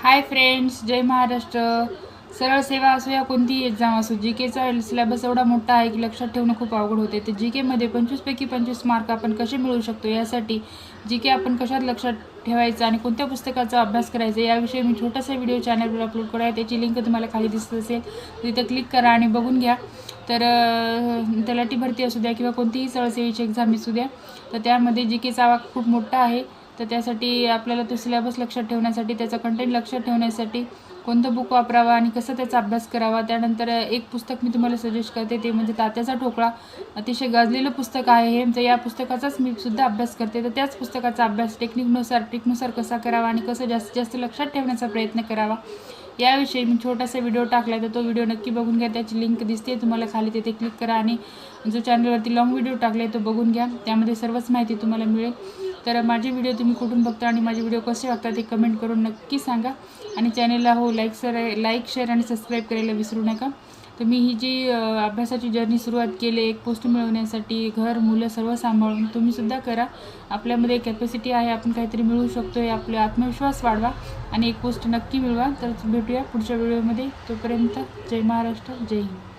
Hi friends, जय महाराष्ट्र. सरळ सेवा असो या कोणतीही एक्झाम असो, जी केचा सिलेबस एवढा मोठा आहे की लक्षात ठेवणं खूप अवघड होते. तर जी केमध्ये 25पैकी 25 मार्क आपण कसे मिळवू शकतो, यासाठी जी के आपण कशात लक्षात ठेवायचं आणि कोणत्या पुस्तकाचा अभ्यास करायचा याविषयी मी छोटासा व्हिडिओ चॅनलवर अपलोड करा आहे. त्याची लिंक तुम्हाला खाली दिसत असेल, तिथं क्लिक करा आणि बघून घ्या. तर तलाठी भरती असू द्या किंवा कोणतीही सरळ सेवेची एक्झाम असू द्या, तर त्यामध्ये जी केचा आवाक खूप मोठा आहे. तर त्यासाठी आपल्याला तो सिलेबस लक्षात ठेवण्यासाठी, त्याचा कंटेंट लक्षात ठेवण्यासाठी कोणतं बुक वापरावा आणि कसं त्याचा अभ्यास करावा. त्यानंतर एक पुस्तक मी तुम्हाला सजेस्ट करते, ते म्हणजे तात्याचा ठोकळा. अतिशय गाजलेलं पुस्तक आहे हे. तर या पुस्तकाचाच मी सुद्धा अभ्यास करते. तर त्याच पुस्तकाचा अभ्यास ट्रिकनुसार कसा करावा आणि कसं जास्तीत जास्त लक्षात ठेवण्याचा प्रयत्न करावा याविषयी मी छोटासा व्हिडिओ टाकला आहे. तर तो व्हिडिओ नक्की बघून घ्या. त्याची लिंक दिसते तुम्हाला खाली, तिथे क्लिक करा आणि जो चॅनलवरती लॉंग व्हिडिओ टाकला आहे तो बघून घ्या. त्यामध्ये सर्वच माहिती तुम्हाला मिळेल. तर माझे व्हिडिओ तुम्ही कुठून बघता आणि माझे व्हिडिओ कसे वाटतात ते कमेंट करून नक्की सांगा. आणि चॅनलला लाईक शेअर आणि सबस्क्राईब करायला विसरू नका. तर मी ही जी अभ्यासाची जर्नी सुरुवात केली, एक पोस्ट मिळवण्यासाठी घर मुलं सर्व सांभाळून, तुम्हीसुद्धा करा. आपल्यामध्ये कॅपॅसिटी आहे, आपण काहीतरी मिळवू शकतो. हे आपले आत्मविश्वास वाढवा आणि एक पोस्ट नक्की मिळवा. तर भेटूया पुढच्या व्हिडिओमध्ये. तोपर्यंत जय महाराष्ट्र, जय हिंद.